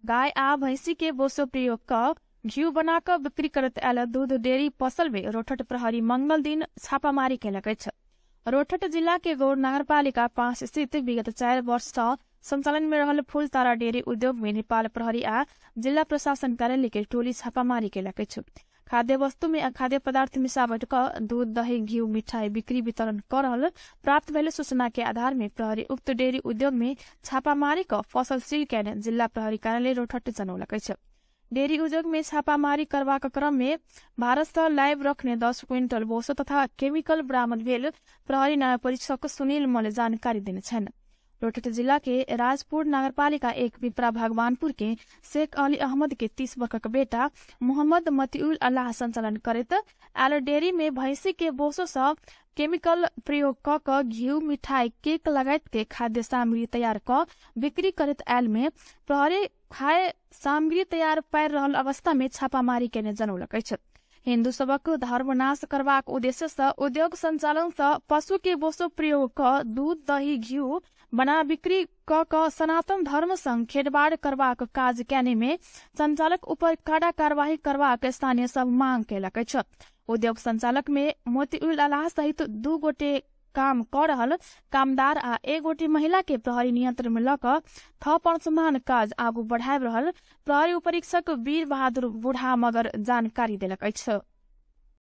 गाय आ भैंसी के बोसो प्रयोग क घिउ बनाकर बिक्री करत आयल दूध डेयरी पसल में रोहटट प्रहरी मंगल दिन छापामारी कैलक अछि। रोहटट जिला के गौर नगरपालिका 5 स्थित विगत 4 वर्ष से संचालन में रहल फूल तारा डेयरी उद्योग में नेपाल प्रहरी आ जिला प्रशासन कार्यालय के टोली छापामारी कैलक अछि। खाद्य वस्तु में अखाद्य पदार्थ मिसावट क दूध दही घिउ मिठाई बिक्री वितरण कर रहल प्राप्त भेल सूचना के आधार में प्रहरी उक्त डेयरी उद्योग में छापामारी क फसल सील कैने जिला प्रहरी कार्यालय रोहटट जनौलक अछि। डेयरी उद्योग में छापामारी करबाक क्रम में भारत से लाइव रखने 10 क्विंटल बोसो तथा केमिकल बरामद भेल प्रहरी न्यायपरीक्षक सुनील मल जानकारी देने छन्। रोहटट जिला के राजपुर नगरपालिका 1 पिपरा भगवानपुर के शेख अली अहमद के 30 वर्ष बेटा मोहम्मद मतिउल अल्लाह संचालन करत आल डेयरी में भैंसी के बोसो से केमिकल प्रयोग क घिउ मिठाई केक लगायत के खाद्य सामग्री तैयार क बिक्री करत आयल में प्रहरी खाए सामग्री तैयार पार रहल अवस्था में छापामारी केने जनौलक अछि। हिन्दू सबक धर्मनाश करबाक उद्देश्य से उद्योग संचालन से पशु के बोसो प्रयोग क दूध दही घिउ बना बिक्री क सनातन धर्म संग खेड़बाड़ करबाक काज कैने में संचालक ऊपर कड़ा कार्यवाही करबाक स्थानीय सब मांग कैलक अछि। उद्योग संचालक में मोतिउल अल्लाह सहित 2 गोटे काम कर रहल कामदार आ 1 गोटी महिला के प्रहरी नियंत्रण में लक थप अनुसंधान काज आगू बढ़ाब रहल प्रहरी उपरीक्षक वीर बहादुर बुढ़ा मगर जानकारी देलक अछि।